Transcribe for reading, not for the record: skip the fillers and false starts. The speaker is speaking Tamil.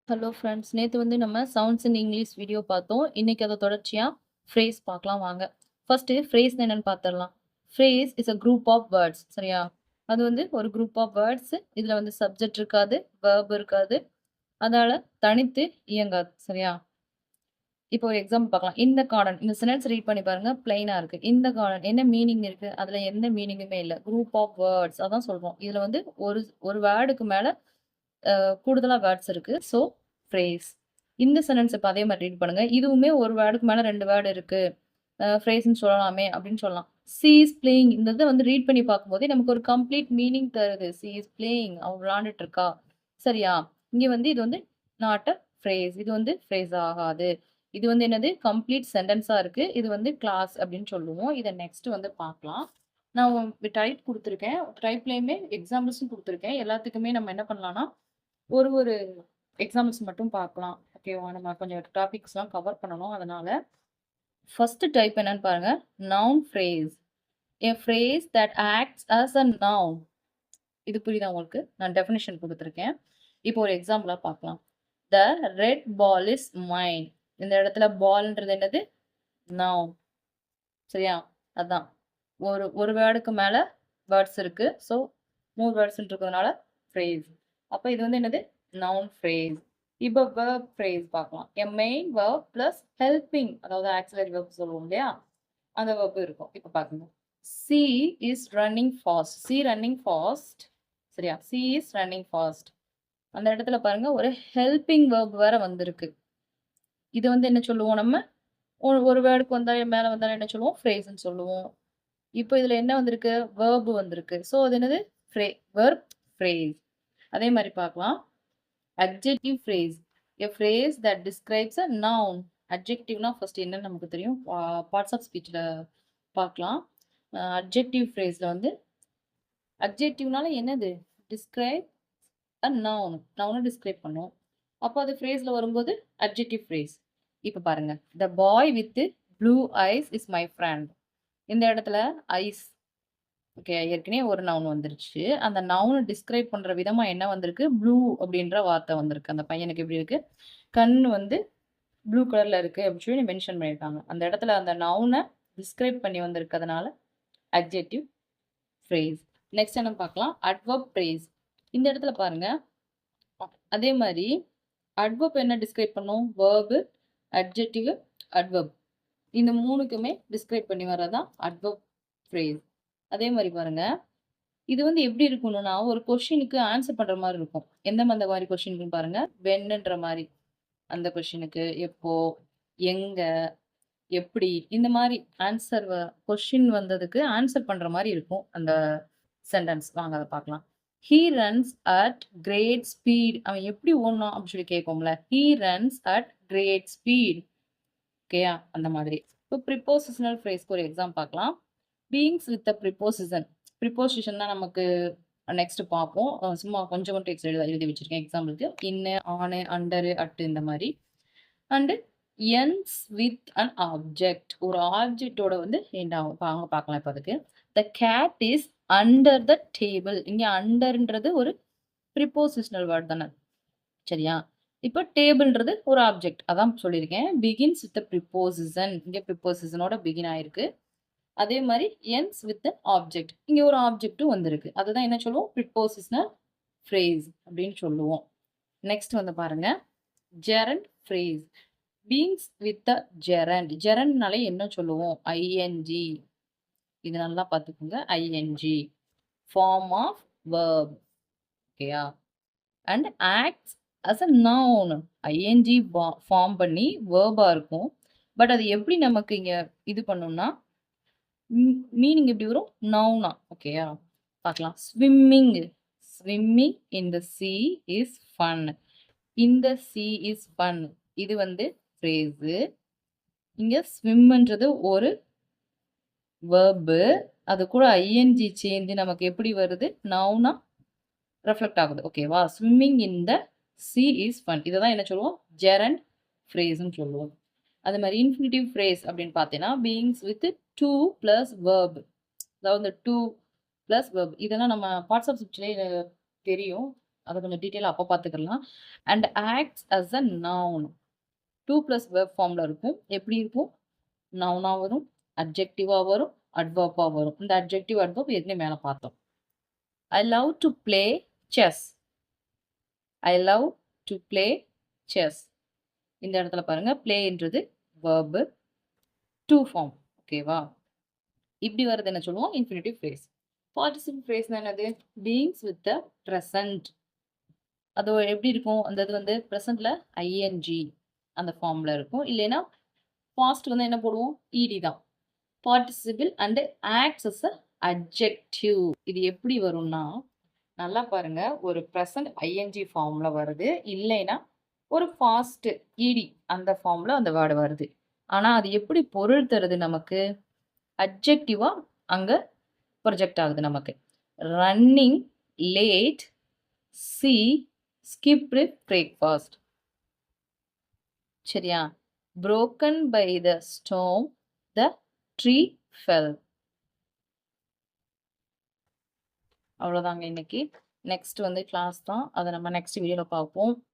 Hello friends. நேத்து நம்ம சவுண்ட்ஸ் இன் இங்கிலீஷ் வீடியோ பார்த்தோம். இன்னைக்கு அத தொடர்ச்சியா ஃப்ரேஸ் பார்க்கலாம் வாங்க. ஃபர்ஸ்ட்டு ஃப்ரேஸ்னா என்னன்னு பார்த்துரலாம். Phrase is a group of words சரியா? அது ஒரு குரூப் ஆஃப் வேர்ட்ஸ். இதுல சப்ஜெக்ட் இருக்காது, வெர்ப் இருக்காது. அதால தனித்து இயங்காது சரியா? இப்போ ஒரு எக்ஸாம்பிள் பார்க்கலாம். இந்த கார்டன் இந்த சென்டென்ஸ் ரீட் பண்ணி பாருங்க. பிளெயினா இருக்கு. இந்த கார்டன் என்ன மீனிங் இருக்கு? அதுல எந்த மீனிங்குமே இல்ல. குரூப் ஆஃப் வேர்ட்ஸ் அதான் சொல்றோம். இதுல ஒரு ஒரு வேர்டுக்கு மேல கூடுதலா வேர்ட்ஸ் இருக்கு. So phrase. இந்த சென்டென்ஸ் இப்ப அதே மாரி ரீட் பண்ணுங்க. இதுவுமே ஒரு வேர்டுக்கு மேல 2 வேர்ட் இருக்கு. ஃப்ரேஸ்ன்னு சொல்லலாமே அப்படின்னு சொல்லலாம். ஷி இஸ் பிளேயிங் இந்த இத ரீட் பண்ணி பார்க்கும்போதே நமக்கு ஒரு கம்ப்ளீட் மீனிங் தருது. ஷி இஸ் பிளேயிங் அவ விளையாண்டுட்டு இருக்கா. சரியா? இங்க இது நாட் அ ஃப்ரேஸ். இது ஃப்ரேஸ் ஆகாது. இது என்னது கம்ப்ளீட் சென்டென்ஸா இருக்கு. இது கிளாஸ் அப்படின்னு சொல்லுவோம். இத நெக்ஸ்ட் பார்க்கலாம். நான் டைப் குடுத்துருக்கேன். டைப்லயுமே எக்ஸாம்பிள்ஸும் குடுத்துருக்கேன். எல்லாத்துக்குமே நம்ம என்ன பண்ணலாம்னா, ஒரு எக்ஸாம்பிள்ஸ் மட்டும் பார்க்கலாம். ஓகேவா? நம்ம கொஞ்சம் டாபிக்ஸ்லாம் கவர் பண்ணணும். அதனால ஃபர்ஸ்ட் டைப் என்னன்னு பாருங்க. Noun phrase. A phrase that acts as a noun. இது புரியுதா உங்களுக்கு? நான் டெஃபினிஷன் குடுத்துருக்கேன். இப்போ ஒரு எக்ஸாம்பிளா பார்க்கலாம். The red ball is mine. இந்த இடத்துல பால்ன்றது என்னது? நவுன். சரியா? அதான். ஒரு வேர்டுக்கு மேல வேர்ட்ஸ் இருக்கு. ஸோ 3 வேர்ட்ஸ் இருக்கிறதுனால ஃப்ரேஸ். அப்ப இது என்னது? Noun phrase. இப்போ வெர்ப் ஃப்ரேஸ் பார்க்கலாம். A main verb plus helping அதாவது ஆக்ஸிலரி வெர்ப் சொல்லுவோம் இல்லையா? அந்த வெர்ப் இருக்கும். இப்ப பாருங்க. She is running fast. She running fast. சரியா? She is running fast. அந்த இடத்துல பாருங்க ஒரு ஹெல்பிங் வெர்ப் வேற வந்திருக்கு. இது என்ன சொல்லுவோம் நம்ம? ஒரு வேர்டுக்கு வந்தா மேல வந்தா என்ன சொல்லுவோம்? ஃப்ரேஸ்ன்னு சொல்லுவோம். இப்போ இதுல என்ன வந்திருக்கு? வெர்ப் வந்திருக்கு. ஸோ அது என்னது? Verb phrase. அதே மாரி பார்க்கலாம். Adjective phrase. A phrase that describes a noun. அட்ஜெக்டிவ்னா ஃபர்ஸ்ட் என்னன்னு நமக்கு தெரியும். பார்ட்ஸ் ஆஃப் ஸ்பீச்ல பார்க்கலாம். அட்ஜெக்டிவ் ஃப்ரேஸ்ல அட்ஜெக்டிவ்னால என்னது? Describe a noun. நவுன டிஸ்கிரைப் பண்ணும். அப்போ அது ஃப்ரேஸ்ல வரும்போது அட்ஜெக்டிவ் ஃப்ரேஸ். இப்ப பாருங்க. The boy with blue eyes is my friend. இந்த இடத்துல ஐஸ் ஓகே. ஏற்கனவே ஒரு நவுன் வந்துருச்சு. அந்த நவுன டிஸ்கிரைப் பண்ற விதமா என்ன வந்திருக்கு? ப்ளூ அப்படின்ற வார்த்தை வந்திருக்கு. அந்த பையனுக்கு எப்படி இருக்கு? கண் ப்ளூ கலர்ல இருக்கு அப்படின்னு சொல்லி மென்ஷன் பண்ணியிருக்காங்க. அந்த இடத்துல அந்த நவுன டிஸ்கிரைப் பண்ணி வந்திருக்கிறதுனால அட்ஜெக்டிவ் ஃப்ரேஸ். நெக்ஸ்ட் என்ன பார்க்கலாம்? Adverb phrase. இந்த இடத்துல பாருங்க. அதே மாரி அட்வர்ப் என்ன டிஸ்கிரைப் பண்ணும்? Verb, adjective, adverb. இந்த 3க்குமே டிஸ்கிரைப் பண்ணி வரதான் அட்வர்ப் ஃப்ரேஸ். அதே மாரி பாருங்க. இது எப்படி இருக்கணும்னா, ஒரு கொஸ்டினுக்கு ஆன்சர் பண்ற மாரி இருக்கும். எந்த மாரி கொஸ்டினுக்குன்னு பாருங்க. வென்ன்ற மாரி. அந்த கொஸ்டினுக்கு எப்போ, எங்க, எப்படி இந்த மாரி ஆன்சர் கொஸ்டின் வந்ததுக்கு ஆன்சர் பண்ற மாரி இருக்கும். அந்த சென்டென்ஸ். வாங்க அத பார்க்கலாம். He runs at great speed. அவன் எப்படி ஓடுனான் அப்படின்னு சொல்லி கேட்போம்ல. He runs at great speed. ஓகேயா? அந்த மாதிரி. இப்போ ப்ரிப்போசிஷனல் ஃப்ரேஸ்க்கு ஒரு எக்ஸாம் பார்க்கலாம். Begins with a preposition. Preposition தான் நமக்கு நெக்ஸ்ட் பார்ப்போம். சும்மா கொஞ்சம் டெக்ஸ்ட் எழுதி வச்சிருக்கேன் எக்ஸாம்பிளுக்கு. இன்னு, ஆனு, அண்டரு, அட்டு இந்த மாதிரி. And ends with an object. ஒரு ஆப்ஜெக்டோட எண்ட் ஆகும். வாங்க பார்க்கலாம் இப்போ அதுக்கு. The cat is under the table. இங்க அண்டர்ன்றது ஒரு ப்ரிப்போசிஷனல் வேர்ட் தானே. சரியா? இப்போ டேபிள்ன்றது ஒரு ஆப்ஜெக்ட். அதான் சொல்லியிருக்கேன். Begins with preposition. இங்க ப்ரிப்போசிஷனோட பிகின் ஆயிருக்கு. அதே மாரி எண்ட்ஸ் வித் அன் ஆப்ஜெக்ட். இங்க ஒரு ஆப்ஜெக்ட்டும் வந்திருக்கு. அதுதான் என்ன சொல்லுவோம்? ப்ரிப்போசிஷனல் ஃப்ரேஸ் அப்படின்னு சொல்லுவோம். நெக்ஸ்ட் பாருங்க. Gerund phrase. Begins with a gerund. ஜெரண்ட்னாலே என்ன சொல்லுவோம்? ஐஎன்ஜி. இது நல்லா பார்த்துக்கோங்க. ஐஎன்ஜி. Form of verb. ஓகேயா? And acts as a noun. ING form பண்ணி வெர்பா இருக்கும். பட் அது எப்படி நமக்கு இங்க இது பண்ணணும்னா மீனிங் எப்படி வரும்? நவுனா. ஓகேயா? பார்க்கலாம். Swimming. Swimming in the sea is fun. In the sea is fun. இது ஃப்ரேஸு. இங்க ஸ்விம்ன்றது ஒரு வெர்பு. அது கூட ஐஎன்ஜி சேர்ந்து நமக்கு எப்படி வருது? நவுனா ரெஃப்ளெக்ட் ஆகுது. ஓகேவா? Swimming in the sea is fun. இத தான் என்ன சொல்லுவோம்? ஜெரண்ட் ஃப்ரேஸ்ன்னு சொல்லுவோம். அதே மாரி இன்ஃபினிட்டிவ் ஃப்ரேஸ் அப்படின்னு பார்த்தீங்கன்னா, beings with to plus verb. அதாவது டூ பிளஸ் வெர்ப். இதெல்லாம் நம்ம பார்ட்ஸ் ஆஃப் ஸ்பீச்லயே தெரியும். அத கொஞ்சம் டீட்டெயிலா அப்ப பார்த்துக்கலாம். And acts as a noun. 2 plus verb ஃபார்ம்ல இருக்கும். எப்படி இருக்கும்? நவுனா வரும், அட்ஜெக்டிவா வரும், அட்வெர்பா வரும். இந்த அட்ஜெக்டிவ், அட்வெர்ப் ஏற்கனவே மேல பார்த்தோம். I love to play chess. I love to play chess. இந்த இடத்துல பாருங்க, ப்ளேன்றது வெர்ப், டு ஃபார்ம். ஓகேவா? இப்படி வரது என்ன சொல்லுவோம்? Infinitive phrase. பார்ட்டிசிபிள் ஃப்ரேஸ்னா என்னது? Beings with the present. அது எப்படி இருக்கும்? அந்த இது வந்து பிரசன்ட்ல ஐஎன்ஜி அந்த ஃபார்ம்ல இருக்கும். இல்லைன்னா பாஸ்ட் வந்து என்ன போடுவோம்? இடி தான். Participle and acts as a adjective. இது எப்படி வரும்னா, நல்லா பாருங்க, ஒரு பிரசன்ட் ஐஎன்ஜி ஃபார்ம்ல வருது. இல்லைன்னா ஒரு பாஸ்ட் இடி அந்த ஃபார்ம்ல அந்த வேர்டு வருது. ஆனா அது எப்படி பொருள் தருது நமக்கு? அட்ஜெக்டிவா அங்க ப்ரொஜெக்ட் ஆகுது நமக்கு. Running late, C skipped breakfast. சரியா? broken by the storm, the tree fell. அவ்வளோதாங்க இன்னைக்கு. நெக்ஸ்ட் வந்து கிளாஸ் தான். அத நம்ம நெக்ஸ்ட் வீடியோல பார்ப்போம்.